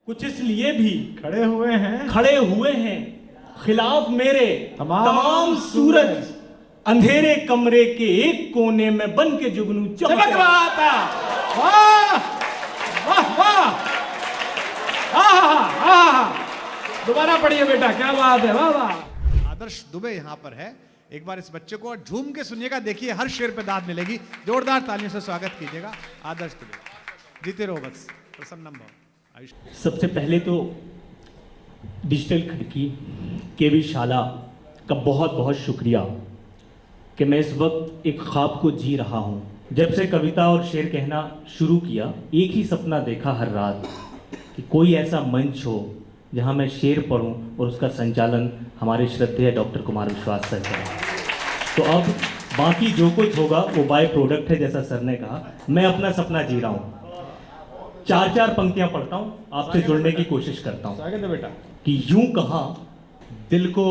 कुछ इसलिए भी खड़े हुए हैं खिलाफ मेरे तमाम सूरज। अंधेरे कमरे के एक कोने में बन के जुगनू चमक रहा था। वाह वाह वाह, दोबारा पढ़िए बेटा, क्या बात है, वाह वाह। आदर्श दुबे यहाँ पर है। एक बार इस बच्चे को झूम के सुनिएगा, देखिए हर शेर पे दाद मिलेगी। जोरदार तालियों से स्वागत कीजिएगा आदर्श दुबे। जीते रहो बस, प्रसन्नम भव। सबसे पहले तो डिजिटल खिड़की केवी शाला का बहुत बहुत शुक्रिया कि मैं इस वक्त एक ख्वाब को जी रहा हूँ। जब से कविता और शेर कहना शुरू किया, एक ही सपना देखा हर रात कि कोई ऐसा मंच हो जहाँ मैं शेर पढ़ूँ और उसका संचालन हमारे श्रद्धेय डॉक्टर कुमार विश्वास सर करें। तो अब बाकी जो कुछ होगा वो बाय प्रोडक्ट है, जैसा सर ने कहा। मैं अपना सपना जी रहा हूँ। चार चार पंक्तियां पढ़ता हूँ, आपसे जुड़ने की कोशिश करता हूँ स्वागत है बेटा। कि यूं कहाँ दिल को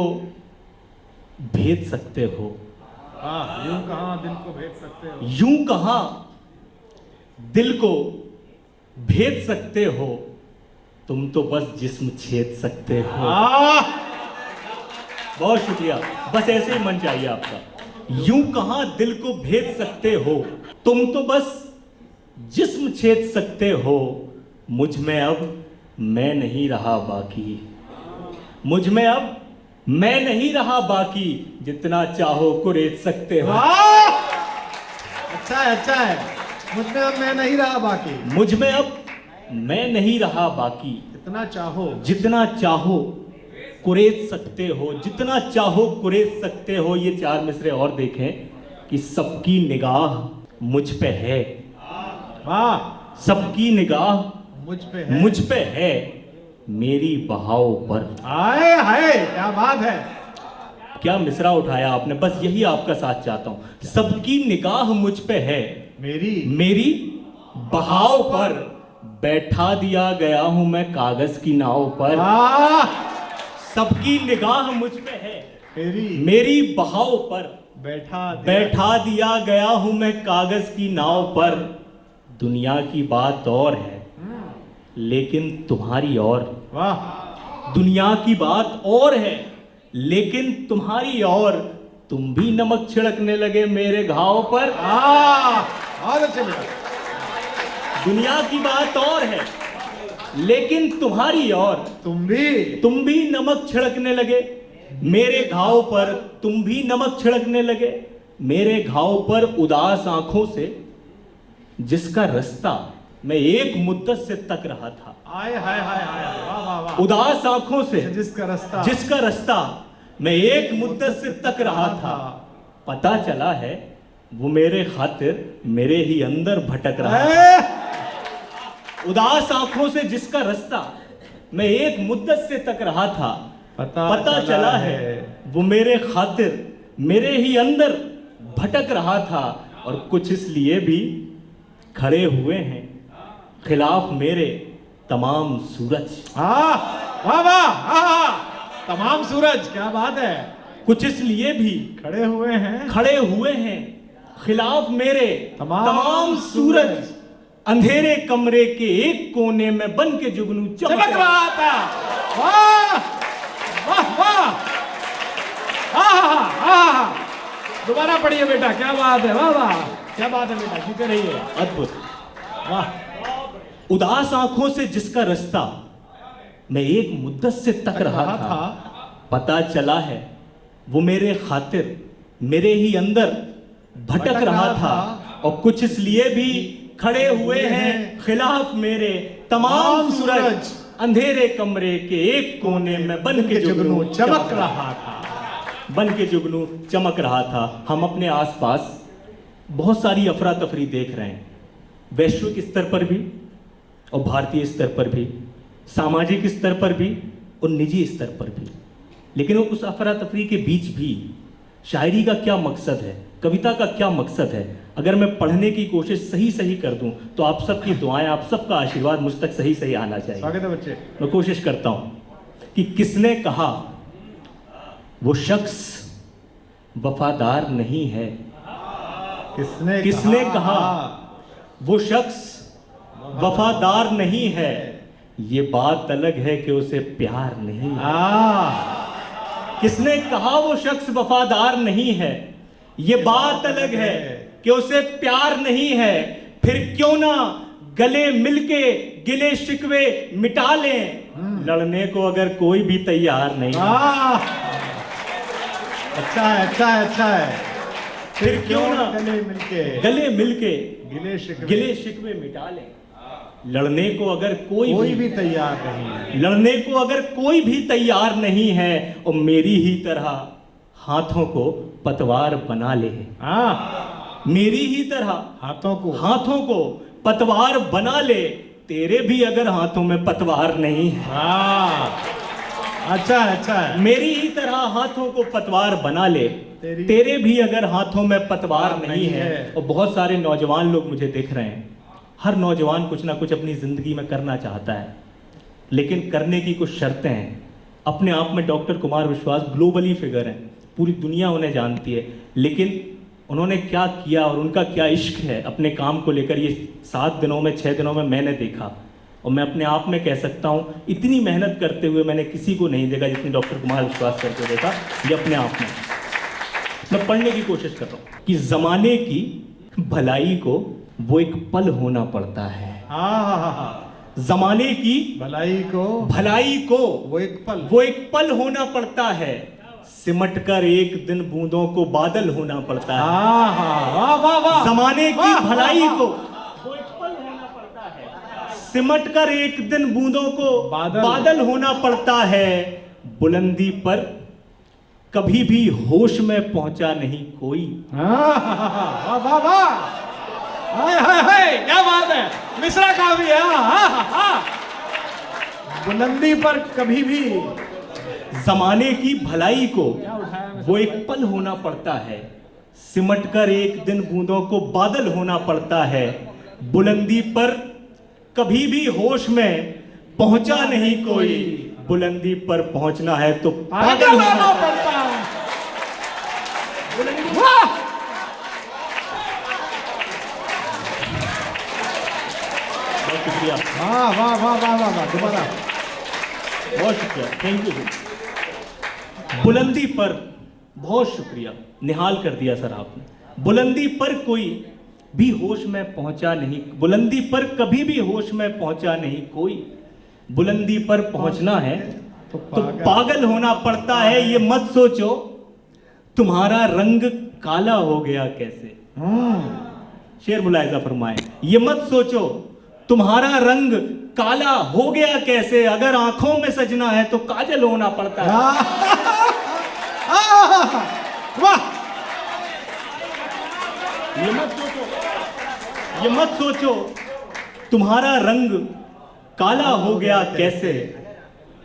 भेद सकते हो, हाँ, यूं कहाँ दिल को भेद सकते हो, यूं कहाँ दिल को भेद सकते हो, तुम तो बस जिस्म छेद सकते हो। बहुत शुक्रिया, बस ऐसे ही मन चाहिए आपका। यूं कहाँ दिल को भेद सकते हो, तुम तो बस जिस्म छेद सकते हो। मुझ में अब मैं नहीं रहा बाकी, मुझ में अब मैं नहीं रहा बाकी, जितना चाहो कुरेद सकते हो। अच्छा है, अच्छा है। मुझ में अब मैं नहीं रहा बाकी, मुझ में अब मैं नहीं रहा बाकी, जितना चाहो जितना चाहो कुरेद सकते हो, जितना चाहो कुरेद सकते हो। ये चार मिसरे और देखें कि सबकी निगाह मुझ पे है, वाह, सबकी निगाह मुझ पे है, मेरी बहाव पर। हाय हाय, क्या बात है। क्या मिसरा उठाया आपने, बस यही आपका साथ चाहता हूं। सबकी निगाह मुझ पे है, मेरी बहाव पर, बैठा दिया गया हूं मैं कागज की नाव पर। सबकी निगाह मुझ पे है, मेरी बहाव पर, बैठा दिया गया हूं मैं कागज की नाव पर। दुनिया की बात और है लेकिन तुम्हारी और, वाह, दुनिया की बात और है लेकिन तुम्हारी और। तुम भी नमक छिड़कने लगे मेरे घाव पर। बहुत अच्छे बेटा। दुनिया की बात और है लेकिन तुम्हारी और, तुम भी नमक छिड़कने लगे मेरे घाव पर, तुम भी नमक छिड़कने लगे मेरे घाव पर। उदास आंखों से जिसका रास्ता मैं एक मुद्दत से तक रहा था, हाय हाय हाय हाय, वाह वाह वाह। उदास आंखों से जिसका रास्ता मैं एक मुद्दत से तक रहा था, पता चला है वो मेरे खातिर मेरे ही अंदर भटक रहा है। उदास आंखों से जिसका रास्ता मैं एक मुद्दत से तक रहा था, पता चला है वो मेरे खातिर मेरे ही अंदर भटक रहा था। और कुछ इसलिए भी खड़े हुए हैं खिलाफ मेरे तमाम सूरज। वाह वाह, तमाम सूरज, क्या बात है। कुछ इसलिए भी खड़े हुए हैं खिलाफ मेरे तमाम सूरज। अंधेरे कमरे के एक कोने में बन के जुगनू चमक रहा था। वाह वाह वाह, दोबारा पढ़िए बेटा, क्या बात है, वाह वाह, क्या बात है बेटा, जीते रहिए। अद्भुत, वाह। उदास आंखों से जिसका रास्ता मैं एक मुद्दत से तक रहा था, पता चला है वो मेरे खातिर मेरे ही अंदर भटक रहा था। और कुछ इसलिए भी खड़े हुए हैं खिलाफ मेरे तमाम सूरज। अंधेरे कमरे के एक कोने में बन के जुगनू चमक रहा था, बन के जुगनू चमक रहा था। हम अपने आसपास बहुत सारी अफरा तफरी देख रहे हैं, वैश्विक स्तर पर भी और भारतीय स्तर पर भी, सामाजिक स्तर पर भी और निजी स्तर पर भी। लेकिन उस अफरा तफरी के बीच भी शायरी का क्या मकसद है, कविता का क्या मकसद है, अगर मैं पढ़ने की कोशिश सही कर दूं तो आप सबकी दुआएं, आप सबका आशीर्वाद मुझ तक सही आना चाहिए। स्वागत है बच्चे। मैं कोशिश करता हूं कि किसने कहा वो शख्स वफादार नहीं है, किसने कहा वो शख्स वफादार नहीं है, ये बात अलग है कि उसे प्यार नहीं है। किसने कहा वो शख्स वफादार नहीं है, ये बात अलग है कि उसे प्यार नहीं है। फिर क्यों ना गले मिलके गिले शिकवे मिटा लें, लड़ने को अगर कोई भी तैयार नहीं है। अच्छा है, अच्छा है, अच्छा है। फिर क्यों ना गले मिलके गिले शिकवे मिटा लें, लड़ने को अगर कोई भी तैयार नहीं है। लड़ने को अगर कोई भी तैयार नहीं है, और मेरी ही तरह हाथों को पतवार बना ले। मेरी ही तरह हाथों को पतवार बना ले, तेरे भी अगर हाथों में पतवार नहीं है। अच्छा है, अच्छा है। मेरी ही तरह हाथों को पतवार बना ले, तेरे भी अगर हाथों में पतवार नहीं है। और बहुत सारे नौजवान लोग मुझे देख रहे हैं, हर नौजवान कुछ ना कुछ अपनी ज़िंदगी में करना चाहता है, लेकिन करने की कुछ शर्तें हैं। अपने आप में डॉक्टर कुमार विश्वास ग्लोबली फिगर हैं, पूरी दुनिया उन्हें जानती है, लेकिन उन्होंने क्या किया और उनका क्या इश्क है अपने काम को लेकर, ये 7 दिनों में 6 दिनों में मैंने देखा। और मैं अपने आप में कह सकता हूँ, इतनी मेहनत करते हुए मैंने किसी को नहीं देखा जितनी डॉक्टर कुमार विश्वास करके देखा। ये अपने आप में मैं पढ़ने की कोशिश कर रहा हूँ कि ज़माने की भलाई को वो एक पल होना पड़ता है। ज़माने की भलाई को वो एक पल होना पड़ता है, सिमट कर एक दिन बूंदों को बादल होना पड़ता है। ज़माने की भलाई को वो एक पल होना पड़ता है, सिमट कर एक दिन बूंदों को बादल होना पड़ता है। बुलंदी पर कभी भी होश में पहुंचा नहीं कोई। क्या बात है, मिश्रा का भी है। बुलंदी पर कभी भी जमाने की भलाई को वो एक पल होना पड़ता है, सिमट कर एक दिन बूंदों को बादल होना पड़ता है। बुलंदी पर कभी भी होश में पहुंचा नहीं कोई, बुलंदी पर पहुंचना है तो पागल होना पड़ता है। बहुत शुक्रिया, वाह दोबारा बहुत शुक्रिया, थैंक यू। बुलंदी पर बहुत शुक्रिया, निहाल कर दिया सर आपने। बुलंदी पर कोई भी होश में पहुंचा नहीं, बुलंदी पर कभी भी होश में पहुंचा नहीं कोई, बुलंदी पर पहुंचना है तो पागल होना पड़ता है। ये मत सोचो तुम्हारा रंग काला हो गया कैसे। शेर मुलाहिजा फरमाए, ये मत सोचो तुम्हारा रंग काला हो गया कैसे, अगर आंखों में सजना है तो काजल होना पड़ता है। वाह, ये मत सोचो तुम्हारा रंग काला हो गया कैसे,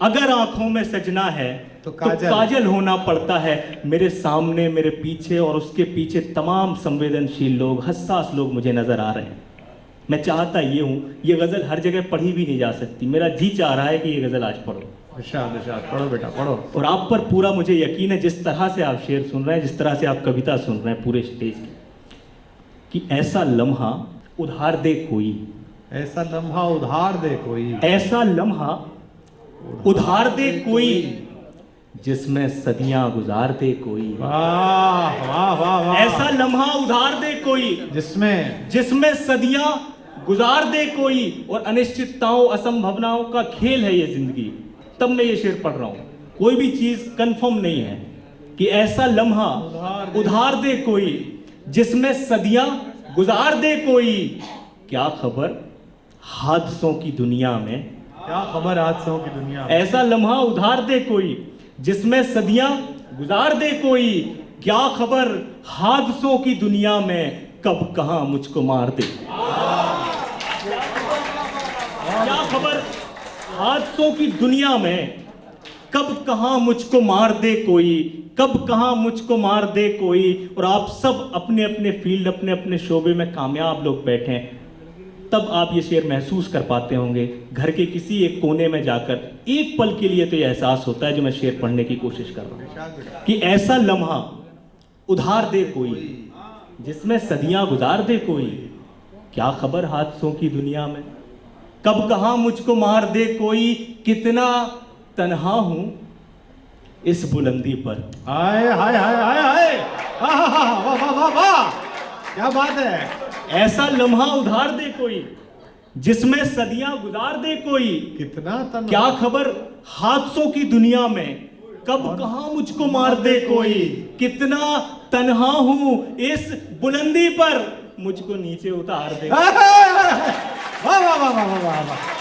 अगर आंखों में सजना है तो काजल होना पड़ता है। मेरे सामने, मेरे पीछे और उसके पीछे तमाम संवेदनशील लोग, हसास लोग मुझे नजर आ रहे हैं। मैं चाहता ये हूँ, ये गज़ल हर जगह पढ़ी भी नहीं जा सकती, मेरा जी चाह रहा है कि ये गज़ल आज पढ़ो। पढ़ो बेटा पढ़ो। और आप पर पूरा मुझे यकीन है, जिस तरह से आप शेर सुन रहे हैं, जिस तरह से आप कविता सुन रहे हैं पूरे स्टेज की, कि ऐसा लम्हा उधार दे कोई, ऐसा लम्हा उधार दे कोई, ऐसा लम्हा उधार दे कोई, जिसमें सदियां गुजार दे कोई। वाह वाह वाह, ऐसा लम्हा उधार दे कोई जिसमें सदियां गुजार दे कोई। और अनिश्चितताओं, असंभावनाओं का खेल है ये जिंदगी। तब मैं ये शेर पढ़ रहा हूं, कोई भी चीज कंफर्म नहीं है, कि ऐसा लम्हा उधार दे कोई जिसमें सदियां गुजार दे कोई। क्या खबर हादसों की दुनिया में, क्या खबर हादसों की दुनिया में, ऐसा लम्हा उधार दे कोई जिसमें सदियां गुजार दे कोई। क्या खबर हादसों की दुनिया में, कब कहां मुझको मार दे। क्या खबर हादसों की दुनिया में, कब कहां मुझको मार दे कोई, कब कहां मुझको मार दे कोई। और आप सब अपने अपने फील्ड, अपने अपने शोबे में कामयाब लोग बैठे हैं, तब आप ये शेर महसूस कर पाते होंगे। घर के किसी एक कोने में जाकर एक पल के लिए तो ये एहसास होता है, जो मैं शेर पढ़ने की कोशिश कर रहा हूँ, कि ऐसा लम्हा उधार दे कोई जिसमें सदियां गुजार दे कोई। क्या खबर हादसों की दुनिया में, कब कहाँ मुझको मार दे कोई, कितना तन्हा हूं इस बुलंदी पर। हाय हाय हाय हाय हाय, वाह वाह वाह वाह वाह, क्या बात है। ऐसा लम्हा उधार दे कोई जिसमें सदियां गुजार दे कोई, कितना तन्हा, क्या खबर हादसों की दुनिया में, कब कहाँ मुझको मार दे कोई, कितना तन्हा हूं इस बुलंदी पर, मुझको नीचे उतार दे। वाह वाह वाह वाह वाह वाह।